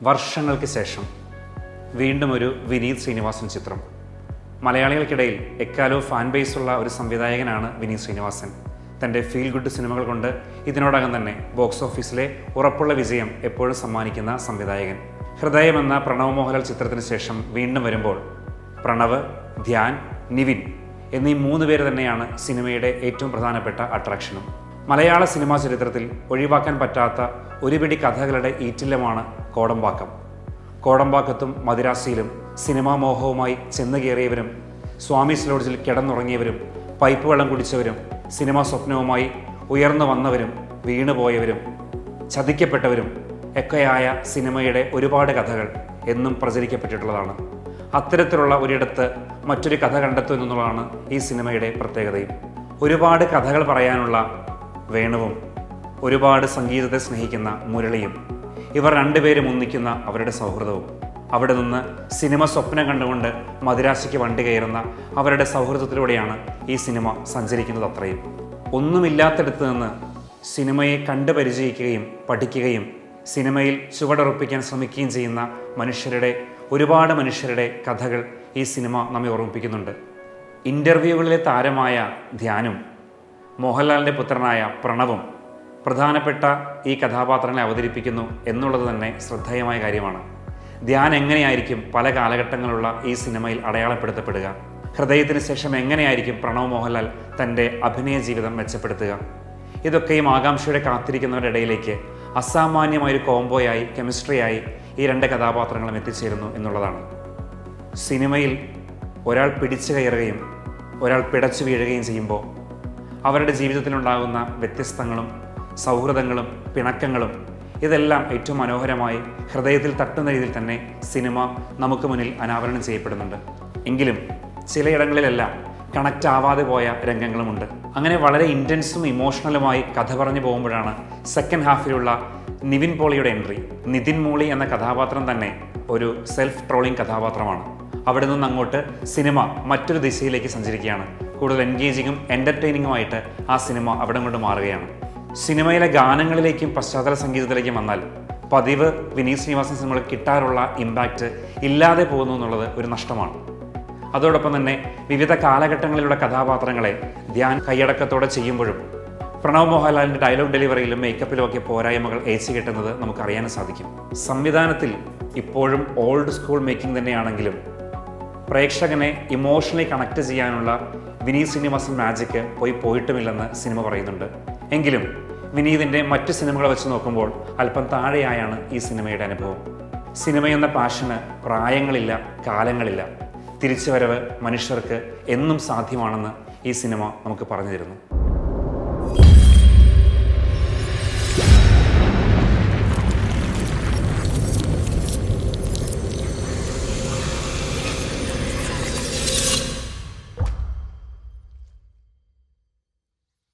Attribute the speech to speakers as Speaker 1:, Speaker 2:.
Speaker 1: വർഷങ്ങൾക്ക് ശേഷം വീണ്ടും ഒരു വിനീത് ശ്രീനിവാസൻ ചിത്രം. മലയാളികൾക്കിടയിൽ എക്കാലവും ഫാൻ ബേസുള്ള ഒരു സംവിധായകനാണ് വിനീത് ശ്രീനിവാസൻ. തൻ്റെ ഫീൽ ഗുഡ് സിനിമകൾ കൊണ്ട് ഇതിനോടകം തന്നെ ബോക്സ് ഓഫീസിലെ ഉറപ്പുള്ള വിജയം എപ്പോഴും സമ്മാനിക്കുന്ന സംവിധായകൻ. ഹൃദയം എന്ന പ്രണവ് മോഹൻലാൽ ചിത്രത്തിന് ശേഷം വീണ്ടും വരുമ്പോൾ പ്രണവ്, ധ്യാൻ, നിവിൻ എന്നീ 3 പേര് തന്നെയാണ് സിനിമയുടെ ഏറ്റവും പ്രധാനപ്പെട്ട അട്രാക്ഷനും. മലയാള സിനിമാ ചരിത്രത്തിൽ ഒഴിവാക്കാൻ പറ്റാത്ത ഒരുപിടി കഥകളുടെ ഈറ്റില്ലമാണ് കോടമ്പാക്കം. കോടമ്പാക്കത്തും മദിരാസിയിലും സിനിമാ മോഹവുമായി ചെന്ന് കയറിയവരും, സ്വാമീസ് ലോഡ്ജിൽ കിടന്നുറങ്ങിയവരും, പൈപ്പ് വെള്ളം കുടിച്ചവരും, സിനിമാ സ്വപ്നവുമായി ഉയർന്നു വന്നവരും, വീണുപോയവരും, ചതിക്കപ്പെട്ടവരും ഒക്കെയായ സിനിമയുടെ ഒരുപാട് കഥകൾ എന്നും പ്രചരിക്കപ്പെട്ടിട്ടുള്ളതാണ്. അത്തരത്തിലുള്ള ഒരിടത്ത് മറ്റൊരു കഥ കണ്ടെത്തും എന്നുള്ളതാണ് ഈ സിനിമയുടെ പ്രത്യേകതയും. ഒരുപാട് കഥകൾ പറയാനുള്ള വേണുവും ഒരുപാട് സംഗീതത്തെ സ്നേഹിക്കുന്ന മുരളിയും, ഇവർ 2 പേരും ഒന്നിക്കുന്ന അവരുടെ സൗഹൃദവും, അവിടെ നിന്ന് സിനിമ സ്വപ്നം കണ്ടുകൊണ്ട് മദിരാശിക്ക് വണ്ടി കയറുന്ന അവരുടെ സൗഹൃദത്തിലൂടെയാണ് ഈ സിനിമ സഞ്ചരിക്കുന്നത്. അത്രയും ഒന്നുമില്ലാത്തടത്ത് നിന്ന് സിനിമയെ കണ്ടു പരിചയിക്കുകയും പഠിക്കുകയും സിനിമയിൽ ചുവടുറപ്പിക്കാൻ ശ്രമിക്കുകയും ചെയ്യുന്ന ഒരുപാട് മനുഷ്യരുടെ കഥകൾ ഈ സിനിമ നമ്മെ ഓർമ്മിപ്പിക്കുന്നുണ്ട്. ഇൻ്റർവ്യൂകളിലെ താരമായ ധ്യാനും മോഹൻലാലിൻ്റെ പുത്രനായ പ്രണവും പ്രധാനപ്പെട്ട ഈ കഥാപാത്രങ്ങളെ അവതരിപ്പിക്കുന്നു എന്നുള്ളത് തന്നെ ശ്രദ്ധേയമായ കാര്യമാണ്. ധ്യാൻ എങ്ങനെയായിരിക്കും പല കാലഘട്ടങ്ങളുള്ള ഈ സിനിമയിൽ അടയാളപ്പെടുത്തപ്പെടുക? ഹൃദയത്തിന് ശേഷം എങ്ങനെയായിരിക്കും പ്രണവ് മോഹൻലാൽ തൻ്റെ അഭിനയ ജീവിതം മെച്ചപ്പെടുത്തുക? ഇതൊക്കെയും ആകാംക്ഷയുടെ കാത്തിരിക്കുന്നവരുടെ ഇടയിലേക്ക് അസാമാന്യമായൊരു കോംബോയായി, കെമിസ്ട്രിയായി ഈ 2 കഥാപാത്രങ്ങളും എത്തിച്ചേരുന്നു എന്നുള്ളതാണ്. സിനിമയിൽ ഒരാൾ പിടിച്ചു കയറുകയും ഒരാൾ പിടച്ചു വീഴുകയും ചെയ്യുമ്പോൾ അവരുടെ ജീവിതത്തിലുണ്ടാകുന്ന വ്യത്യസ്തങ്ങളും സൗഹൃദങ്ങളും പിണക്കങ്ങളും ഇതെല്ലാം ഏറ്റവും മനോഹരമായി ഹൃദയത്തിൽ തട്ടുന്ന രീതിയിൽ തന്നെ സിനിമ നമുക്ക് മുന്നിൽ അനാവരണം ചെയ്യപ്പെടുന്നുണ്ട്. എങ്കിലും ചിലയിടങ്ങളിലെല്ലാം കണക്റ്റ് ആവാതെ പോയ രംഗങ്ങളുമുണ്ട്. അങ്ങനെ വളരെ ഇൻറ്റൻസും ഇമോഷണലുമായി കഥ പറഞ്ഞു പോകുമ്പോഴാണ് സെക്കൻഡ് ഹാഫിലുള്ള നിവിൻ പോളിയുടെ എൻട്രി. നിതിൻ മോളി എന്ന കഥാപാത്രം തന്നെ ഒരു സെൽഫ് ട്രോളിംഗ് കഥാപാത്രമാണ്. അവിടെ നിന്ന് അങ്ങോട്ട് സിനിമ മറ്റൊരു ദിശയിലേക്ക് സഞ്ചരിക്കുകയാണ്. കൂടുതൽ എൻഗേജിങ്ങും എൻ്റർടൈനിങ്ങുമായിട്ട് ആ സിനിമ അവിടെ കൊണ്ട് മാറുകയാണ്. സിനിമയിലെ ഗാനങ്ങളിലേക്കും പശ്ചാത്തല സംഗീതത്തിലേക്കും വന്നാൽ പതിവ് വിനീത് ശ്രീനിവാസൻ സിനിമകൾ കിട്ടാറുള്ള ഇമ്പാക്റ്റ് ഇല്ലാതെ പോകുന്നു എന്നുള്ളത് ഒരു നഷ്ടമാണ്. അതോടൊപ്പം തന്നെ വിവിധ കാലഘട്ടങ്ങളിലുള്ള കഥാപാത്രങ്ങളെ ധ്യാൻ കൈയടക്കത്തോടെ ചെയ്യുമ്പോഴും പ്രണവ് മോഹൻലാലിൻ്റെ ഡയലോഗ് ഡെലിവറിയിലും മേക്കപ്പിലും ഒക്കെ പോരായ്മകൾ ഏച്ചു കിട്ടുന്നത് നമുക്കറിയാനും സാധിക്കും. സംവിധാനത്തിൽ ഇപ്പോഴും ഓൾഡ് സ്കൂൾ മേക്കിംഗ് തന്നെയാണെങ്കിലും പ്രേക്ഷകനെ ഇമോഷണലി കണക്ട് ചെയ്യാനുള്ള വിനീത് ശ്രീനിവാസൻ മാജിക്ക് പോയിട്ടുമില്ലെന്ന് സിനിമ പറയുന്നുണ്ട്. എങ്കിലും വിനീതിൻ്റെ മറ്റ് സിനിമകളെ വെച്ച് നോക്കുമ്പോൾ അല്പം താഴെയായാണ് ഈ സിനിമയുടെ അനുഭവം. സിനിമയെന്ന പാഷന് പ്രായങ്ങളില്ല, കാലങ്ങളില്ല. തിരിച്ചുവരവ് മനുഷ്യർക്ക് എന്നും സാധ്യമാണെന്ന് ഈ സിനിമ നമുക്ക് പറഞ്ഞു തരുന്നു.